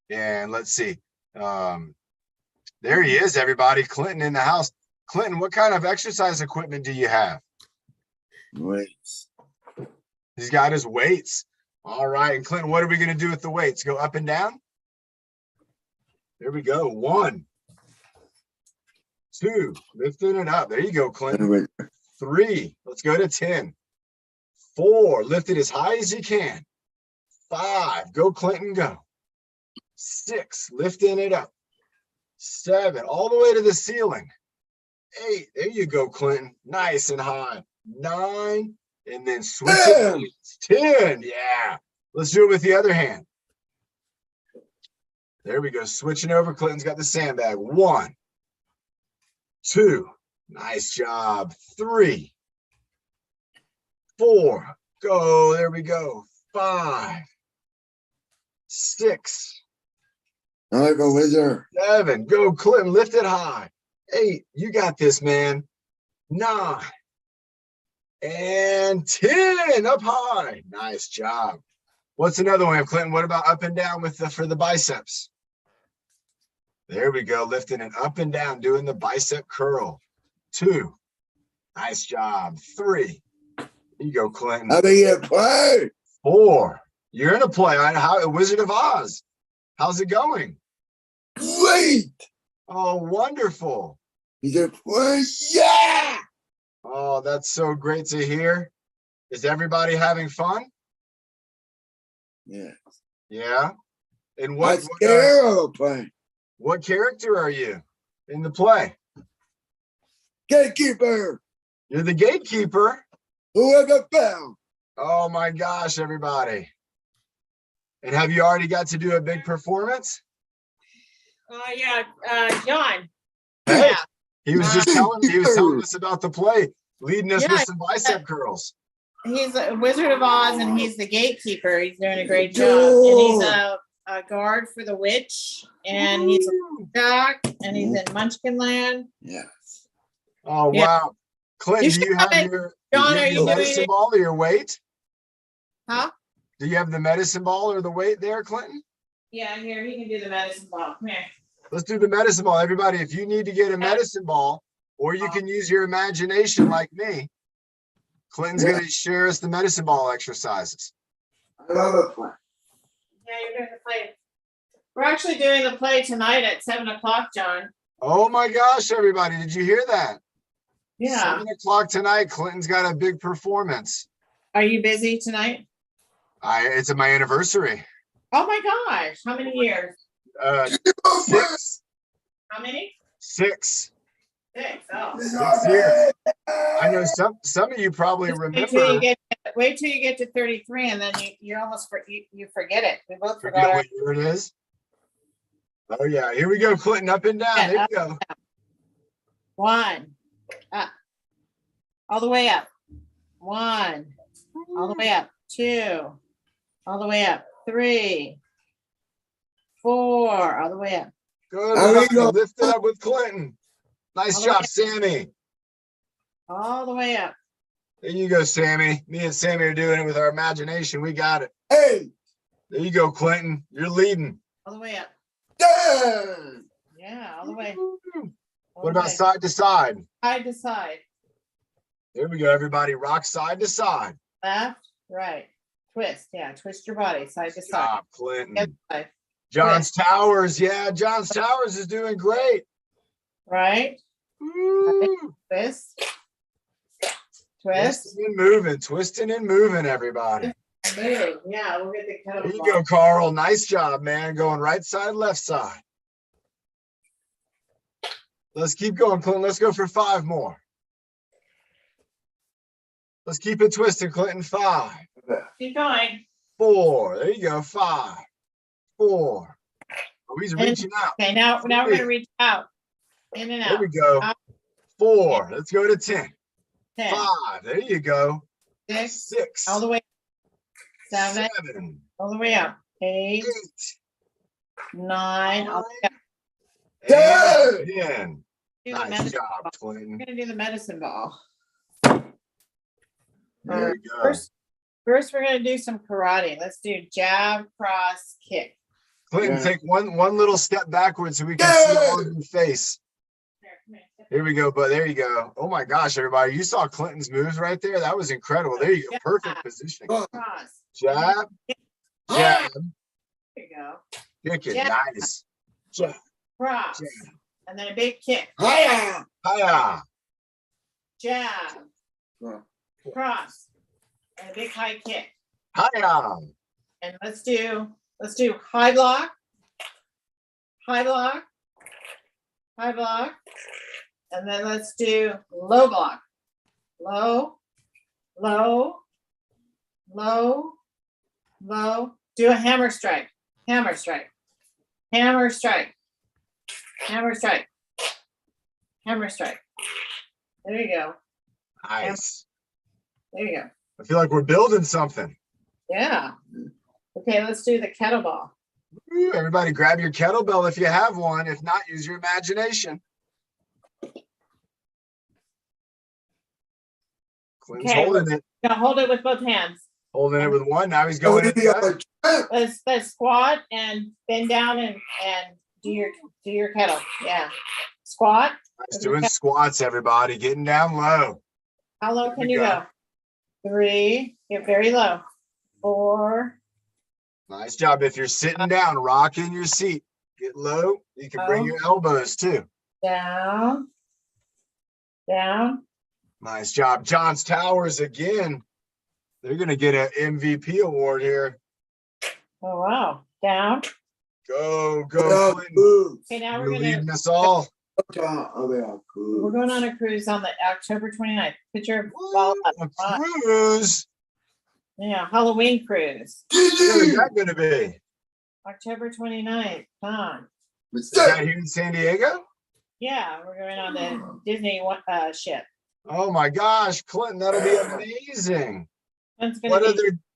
And let's see. There he is, everybody. Clinton in the house. Clinton, what kind of exercise equipment do you have? Weights. He's got his weights. All right. And Clinton, what are we going to do with the weights? Go up and down? There we go. 1, 2, lifting it up. There you go, Clinton. 3, let's go to 10. 4, lift it as high as you can. 5, go Clinton, go. 6, lifting it up. 7, all the way to the ceiling. 8, there you go, Clinton. Nice and high. 9, and then switch it. 10, yeah. Let's do it with the other hand. There we go. Switching over. Clinton's got the sandbag. 1, 2, nice job. 3, 4, go. There we go. 5, 6, I like a wizard. 7, go Clinton, lift it high. 8, you got this, man. 9, and 10, up high. Nice job. What's another one, Clinton? What about up and down with for the biceps? There we go, lifting it up and down, doing the bicep curl. 2, nice job. 3, here you go, Clinton. How do you play? 4, you're in a play. How Wizard of Oz? How's it going? Great. Oh, wonderful. He's a play. Yeah. Oh, that's so great to hear. Is everybody having fun? Yeah. Yeah. And I'm what scared of a play. what character are you in the play? Gatekeeper. You're the gatekeeper. Whoever fell. Oh my gosh, everybody. And have you already got to do a big performance? John. Hey, Yeah. he was just telling us about the play, leading us with Yeah. some bicep curls. He's a Wizard of Oz and he's the gatekeeper. He's doing a great job. And he's a guard for the witch. And he's Woo! a doc and he's in Munchkin Land. Yes. Oh Yeah. wow. Clinton, You do you have should- your, John, you have are your you medicine doing- ball or your weight? Huh? Do you have the medicine ball or the weight there, Clinton? Yeah, here, he can do the medicine ball. Come here. Let's do the medicine ball. Everybody, if you need to get a medicine ball, or you can use your imagination like me, Clinton's going to share us the medicine ball exercises. I love a play. Yeah, you're doing the play. We're actually doing the play tonight at 7:00, John. Oh my gosh, everybody, did you hear that? Yeah. 7 o'clock tonight, Clinton's got a big performance. Are you busy tonight? It's my anniversary. Oh my gosh. How many years? 6. How many? 6. 6. Oh. 6 years. I know some of you probably Just remember. Wait till you get to 33 and then you almost you forget it. We both Forget forgot. what year it is. Oh yeah, here we go, Clinton, up and down. Yeah, There you go. 1. Up. All the way up. 1. All the way up. 2. All the way up. 3. 4. All the way up. Good. There we One. go. Lift it up with Clinton. Nice All the job, way- Sammy. All the way up. There you go, Sammy. Me and Sammy are doing it with our imagination. We got it. Hey. There you go, Clinton. You're leading. All the way up. Yeah. Yeah, all the way. What about side to side? Side to side. There we go, everybody. Rock side to side. Left, right. Twist. Yeah, twist your body side to Good side. job, Clinton. Other side. John's Towers. Yeah, John's Towers is doing great. Right. Woo! Twist. Twist. Twisting and moving, everybody. Move. Yeah, we'll get the kettlebell. There you go, Carl. Nice job, man. Going right side, left side. Let's keep going, Clinton. Let's go for 5 more. Let's keep it twisted, Clinton. 5, Keep going. 4. There you go. 5, 4. Oh, he's reaching out. Okay, now we're gonna reach out. In and There out. we go. Out. 4. Let's go to 10. 10. 5. There you go. 6, 6, all the way, 7, 7, all the way up, 8, 8, 9, all the way up. and 10. Do the Nice medicine job, ball. Clinton. We're gonna do the medicine ball. There you go. First, we're gonna do some karate. Let's do jab, cross, kick. Clinton, Yeah. take one little step backwards so we can see all of your face. There, come here, step Here we go, but there you go. Oh my gosh, everybody. You saw Clinton's moves right there? That was incredible. There you go. Perfect positioning. cross. Jab, jab, There you go. kick it. Jab. Nice. Jab, Cross. jab. And then a big kick. Hiya. Hiya. Jab. Yeah. Cross. And a big high kick. Hiya. And let's do high block. High block. High block. And then let's do low block. Low. Low. Low. Low. Do a hammer strike. Hammer strike. Hammer strike. Hammer strike. Hammer strike. There you go. Nice. There you go. I feel like we're building something. Yeah. Okay, let's do the kettlebell. Ooh, everybody grab your kettlebell if you have one. If not, use your imagination. Clinton's Okay, holding it. Now hold it with both hands. Holding it with one. Now he's going in the other. Let's squat and bend down and do your kettle. Yeah. Squat. Nice doing squats, everybody. Getting down low. How low There can we you go. go? 3. Get very low. 4. Nice job. If you're sitting down, rock in your seat. Get low. You can bring your elbows too. Down. Down. Nice job. John's Towers again. They're going to get an MVP award here. Oh wow. Down. Go, go, Clinton. Cool. Okay, now You're we're leading us all. Oh, they are cool. we're going on a cruise on the October 29th. Put your ball up. A cruise. Yeah, Halloween cruise. What is that going to be? October 29th. Come on. Is that here in San Diego? Yeah, we're going on the Disney ship. Oh my gosh, Clinton, that'll be amazing. That's gonna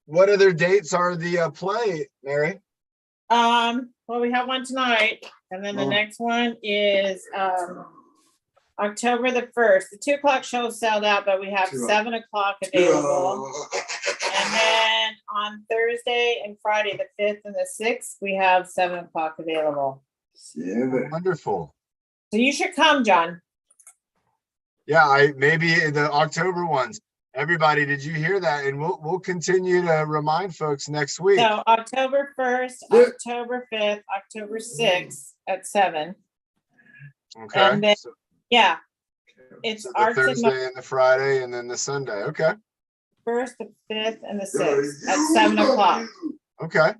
What other dates are the play, Mary? well, we have one tonight, and then the next one is October the 1st. The 2 o'clock show is sold out, but we have 7 o'clock available. And then on Thursday and Friday, the 5th and the 6th, we have 7 o'clock available. Wonderful. So you should come, John. Yeah, maybe the October ones. Everybody, did you hear that? And we'll continue to remind folks next week. So October 1st, October 5th, October 6th at 7. Okay. And then, So, yeah, it's so the Arts and Thursday and the Friday and then the Sunday. Okay. 1st, the 5th, and the 6th at 7 o'clock. Okay.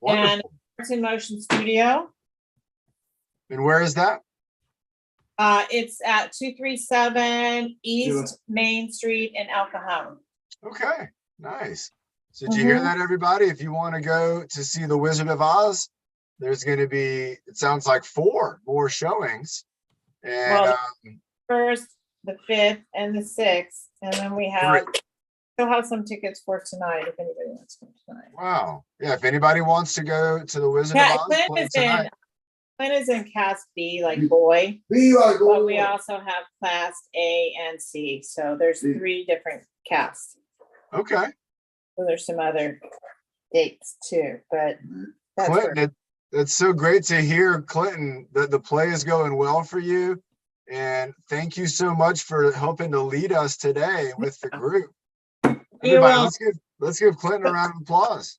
Wonderful. And Arts in Motion Studio. And where is that? It's at 237 East Main Street in El Cajon. Okay. Nice. So did you hear that, everybody? If you want to go to see The Wizard of Oz, there's going to be, it sounds like 4 more showings. And Well, 1st, the 5th, and the 6th. And then we have, still have some tickets for tonight if anybody wants to come tonight. wow. Yeah, if anybody wants to go to The Wizard Yeah, of Oz, Clint play is tonight. in Class B, like boy. Be like But we also have Class A and C. So there's 3 different casts. Okay. So there's some other dates too, but that's Clinton, it's so great to hear, Clinton, that the play is going well for you. And thank you so much for helping to lead us today with the group. Everybody, let's give Clinton a round of applause.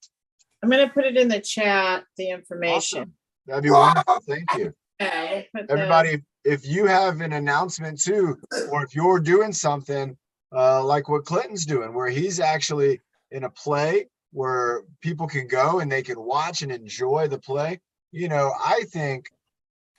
I'm going to put it in the chat, the information. Awesome. That'd be wonderful. Thank you. Yeah, we'll put Everybody, if you have an announcement too, or if you're doing something like what Clinton's doing, where he's actually in a play where people can go and they can watch and enjoy the play. You know, I think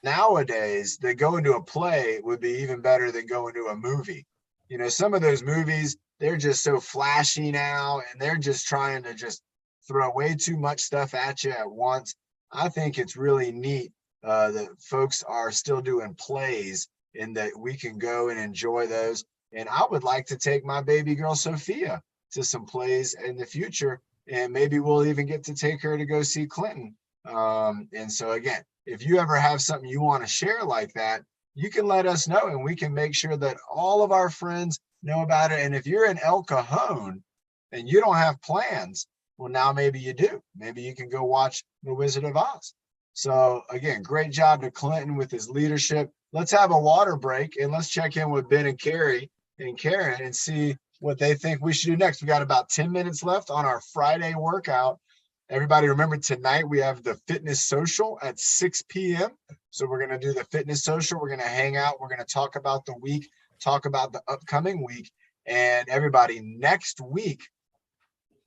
nowadays that going to a play would be even better than going to a movie. You know, some of those movies, they're just so flashy now and they're just trying to just throw way too much stuff at you at once. I think it's really neat that folks are still doing plays and that we can go and enjoy those. And I would like to take my baby girl, Sophia, to some plays in the future, and maybe we'll even get to take her to go see Clinton. And so again, if you ever have something you want to share like that, you can let us know, and we can make sure that all of our friends know about it. And if you're in El Cajon and you don't have plans, well, now maybe you do. Maybe you can go watch The Wizard of Oz. So again, great job to Clinton with his leadership. Let's have a water break and let's check in with Ben and Carrie and Karen and see what they think we should do next. We got about 10 minutes left on our Friday workout. Everybody remember, tonight we have the fitness social at 6 p.m. So we're going to do the fitness social. We're going to hang out. We're going to talk about the week, talk about the upcoming week. And everybody, next week,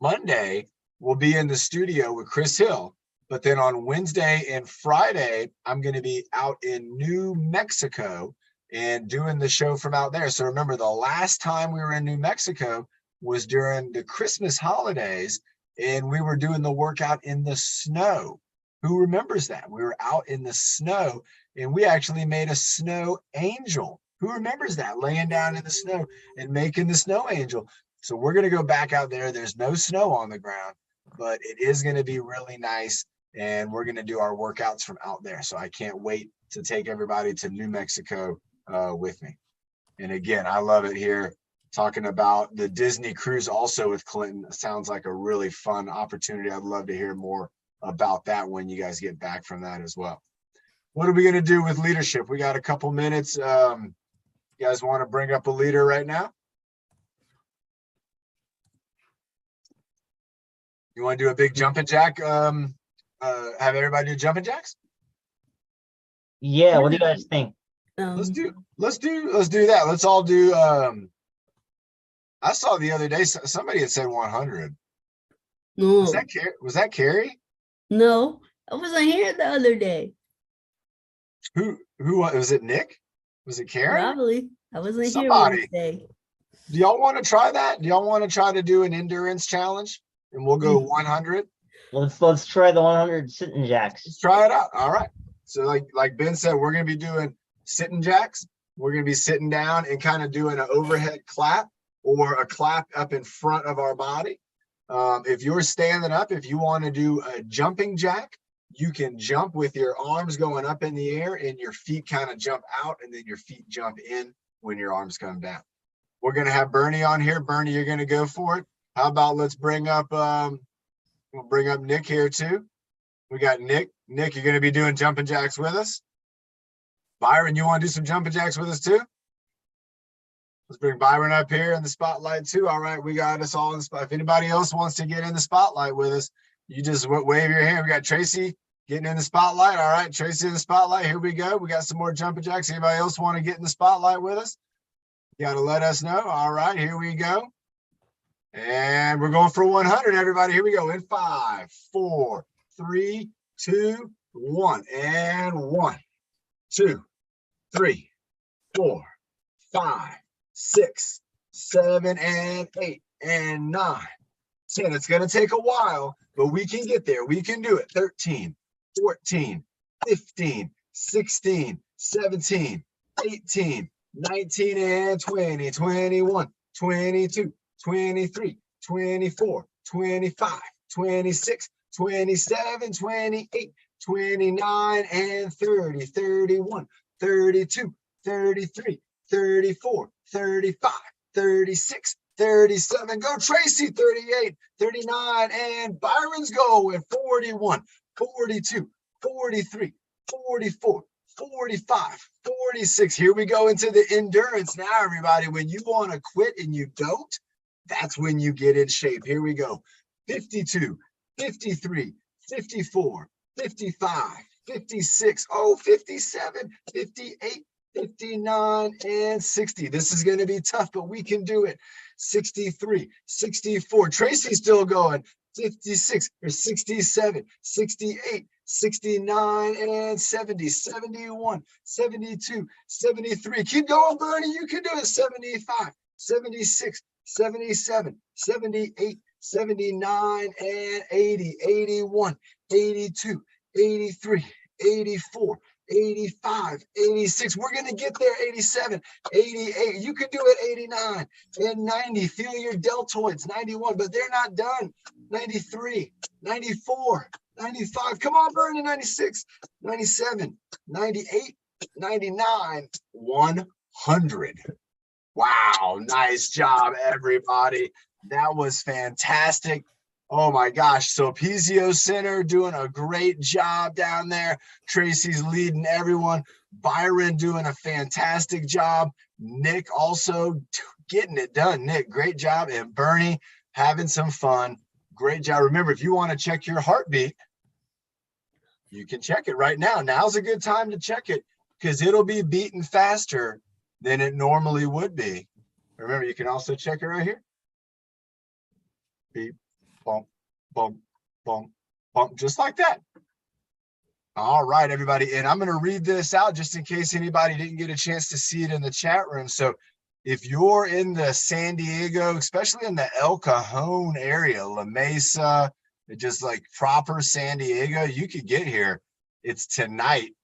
Monday, we'll be in the studio with Chris Hill. But then on Wednesday and Friday, I'm going to be out in New Mexico and doing the show from out there. So remember, the last time we were in New Mexico was during the Christmas holidays, and we were doing the workout in the snow. Who remembers that? We were out in the snow, and we actually made a snow angel. Who remembers that? Laying down in the snow and making the snow angel. So we're going to go back out there. There's no snow on the ground, but it is going to be really nice. And we're going to do our workouts from out there. So I can't wait to take everybody to New Mexico with me. And again, I love it here. Talking about the Disney cruise also with Clinton. It sounds like a really fun opportunity. I'd love to hear more about that when you guys get back from that as well. What are we going to do with leadership? We got a couple minutes. You guys want to bring up a leader right now? You want to do a big jumping jack? Have everybody do jumping jacks? Yeah, what do you guys think? Let's do that. Let's all do. I saw the other day somebody had said 100. No, Was that Carrie? no, I wasn't here the other day. Who was it? Nick? Was it Karen? Probably. I wasn't Somebody. here Wednesday. Do y'all want to try that? Do y'all want to try to do an endurance challenge? And we'll go 100. Let's try the 100 sitting jacks. Let's try it out. All right. So like Ben said, we're going to be doing sitting jacks. We're going to be sitting down and kind of doing an overhead clap or a clap up in front of our body. If you're standing up, if you want to do a jumping jack, you can jump with your arms going up in the air and your feet kind of jump out, and then your feet jump in when your arms come down. We're going to have Bernie on here. Bernie, you're going to go for it. How about let's bring up, we'll bring up Nick here too. We got Nick. Nick, you're going to be doing jumping jacks with us. Byron, you want to do some jumping jacks with us too? Let's bring Byron up here in the spotlight too. All right, we got us all in the spot. If anybody else wants to get in the spotlight with us, you just wave your hand. We got Tracy getting in the spotlight. All right, Tracy in the spotlight. Here we go. We got some more jumping jacks. Anybody else want to get in the spotlight with us? You got to let us know. All right, here we go. And we're going for 100, everybody. Here we go. In 5, 4, 3, 2, 1. And 1, 2, 3, 4, 5, 6, 7, and 8, and 9, 10. It's going to take a while, but we can get there. We can do it. 13, 14, 15, 16, 17, 18, 19, and 20, 21, 22, 23, 24, 25, 26, 27, 28, 29, and 30, 31, 32, 33, 34, 35, 36, 37. Go Tracy, 38, 39, and Byron's going 41, 42, 43, 44, 45, 46. Here we go into the endurance now, everybody. When you want to quit and you don't, that's when you get in shape. Here we go. 52, 53, 54, 55, 56, 57, 58, 59, and 60. This is going to be tough, but we can do it. 63, 64. Tracy's still going. 56 or 67, 68, 69, and 70, 71, 72, 73. Keep going, Bernie. You can do it. 75, 76, 77, 78, 79, and 80, 81, 82, 83, 84, 85, 86. We're going to get there. 87, 88. You can do it. 89 and 90. Feel your deltoids. 91, but they're not done. 93, 94, 95. Come on, Bernie. 96, 97, 98, 99, 100. Wow. Nice job, everybody. That was fantastic. Oh my gosh. So Pizio Center doing a great job down there. Tracy's leading everyone. Byron doing a fantastic job. Nick also getting it done. Nick, great job. And Bernie having some fun. Great job. Remember, if you want to check your heartbeat, you can check it right now. Now's a good time to check it because it'll be beating faster than it normally would be. Remember, you can also check it right here. Beep. Bump, bump, bump, bump, just like that. All right, everybody. And I'm going to read this out just in case anybody didn't get a chance to see it in the chat room. So if you're in the San Diego, especially in the El Cajon area, La Mesa, just like proper San Diego, you could get here. It's tonight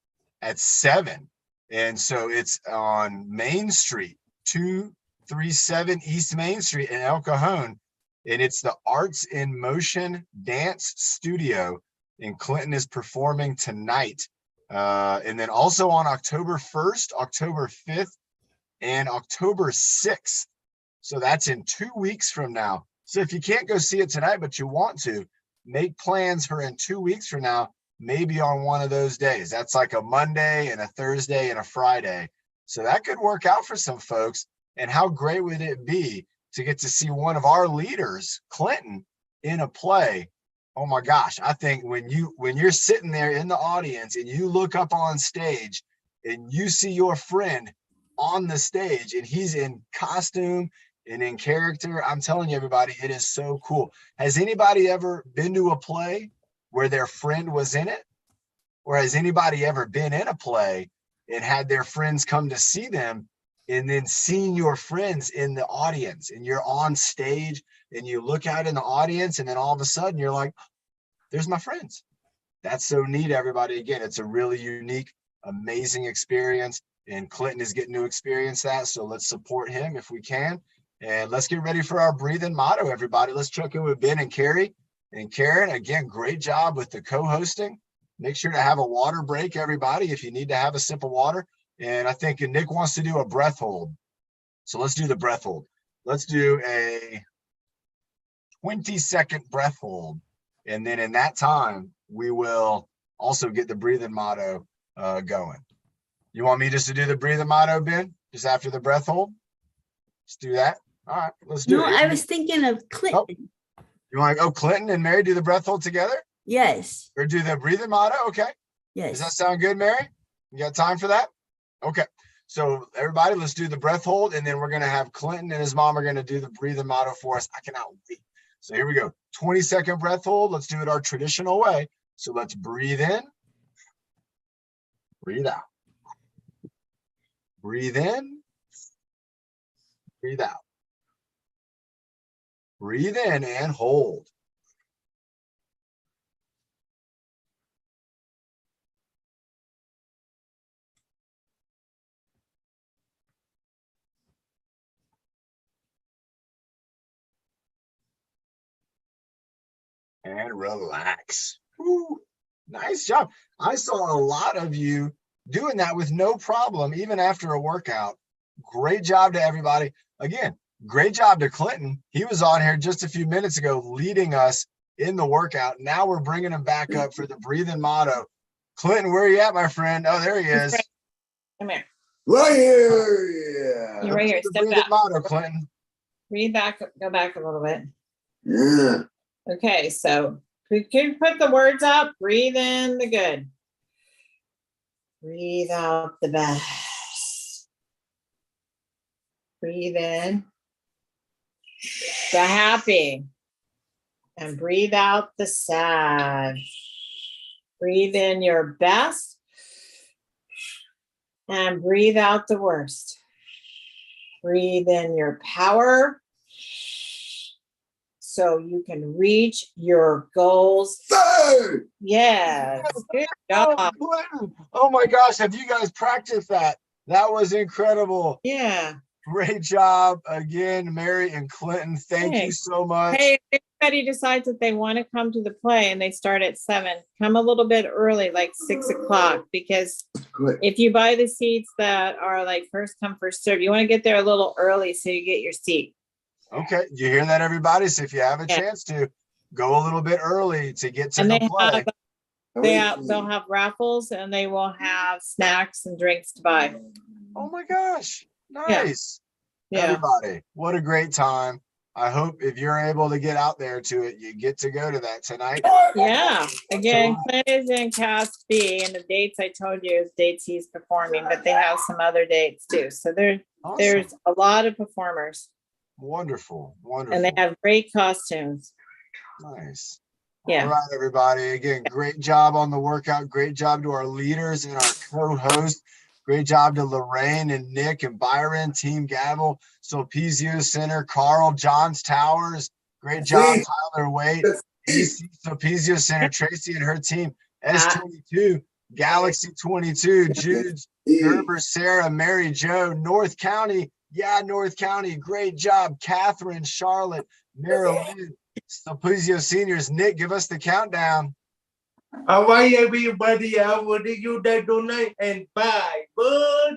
at 7. And so it's on Main Street, 237 East Main Street in El Cajon. And it's the Arts in Motion Dance Studio, and Clinton is performing tonight. And then also on October 1st, October 5th, and October 6th. So that's in 2 weeks from now. So if you can't go see it tonight, but you want to, make plans for in 2 weeks from now, maybe on one of those days. That's like a Monday and a Thursday and a Friday. So that could work out for some folks. And how great would it be to get to see one of our leaders, Clinton, in a play? Oh my gosh. I think when you're sitting there in the audience and you look up on stage and you see your friend on the stage and he's in costume and in character, I'm telling you, everybody, it is so cool. Has anybody ever been to a play where their friend was in it? Or has anybody ever been in a play and had their friends come to see them, and then seeing your friends in the audience and you're on stage and you look out in the audience and then all of a sudden you're like, there's my friends. That's so neat, everybody. Again, it's a really unique, amazing experience, and Clinton is getting to experience that. So let's support him if we can. And let's get ready for our breathing motto, everybody. Let's check in with Ben and Carrie. And Karen, again, great job with the co-hosting. Make sure to have a water break, everybody, if you need to have a sip of water. And I think Nick wants to do a breath hold. So let's do the breath hold. Let's do a 20-second breath hold. And then in that time, we will also get the breathing motto going. You want me just to do the breathing motto, Ben? Just after the breath hold? Let's do that. All right, let's do it. No, I was thinking of Clinton. Oh, you want to go Clinton and Mary do the breath hold together? Yes. Or do the breathing motto? Okay. Does that Yes. sound good, Mary? You got time for that? Okay. So everybody, let's do the breath hold, and then we're going to have Clinton and his mom are going to do the breathing motto for us. I cannot wait. So here we go. 20-second breath hold. Let's do it our traditional way. So let's breathe in, breathe out. Breathe in, breathe out. Breathe in and hold. And relax. Woo, nice job. I saw a lot of you doing that with no problem, even after a workout. Great job to everybody. Again, great job to Clinton. He was on here just a few minutes ago leading us in the workout. Now we're bringing him back up for the breathing motto. Clinton, where are you at, my friend? Oh, there he is. Come here. Right here. You're right here. The Step breathing back. motto, Clinton. Breathe back. Go back a little bit. Yeah. Okay, so can you put the words up? Breathe in the good. Breathe out the best. Breathe in the happy. And breathe out the sad. Breathe in your best. And breathe out the worst. Breathe in your power. so you can reach your goals. Third. Yes, good Oh, job. Clinton. Oh my gosh, have you guys practiced that? That was incredible. Yeah. Great job again, Mary and Clinton. Thank you Thanks. so much. Hey, if anybody decides that they want to come to the play and they start at 7, come a little bit early, like 6 o'clock, because Good. if you buy the seats that are like first come, first serve, you want to get there a little early so you get your seat. Okay, you hear that, everybody? So if you have a Yeah. chance to go a little bit early to get to And the they play. they'll have raffles and they will have snacks and drinks to buy. Oh my gosh, nice. Yeah. Everybody, what a great time. I hope if you're able to get out there to it, you get to go to that tonight. Yeah. Again, Clint is in cast B, and the dates I told you is dates he's performing, but they have some other dates too. So there's Awesome. a lot of performers Wonderful, wonderful. and they have great costumes. Nice. Yeah. All right, everybody. Again, great job on the workout. Great job to our leaders and our co-hosts. Great job to Lorraine and Nick and Byron, Team Gavel, Sulpicio Center, Carl, Johns Towers. Great job, Wait. Tyler Waite, EC Sulpicio Center, Tracy and her team, S22, Galaxy 22, Jude, Gerber, Sarah, Mary Jo, North County. Yeah, North County. Great job, Catherine, Charlotte, Marilyn, Sulpicio Seniors. Nick, give us the countdown. How are everybody? How would you that tonight? And 5, 4,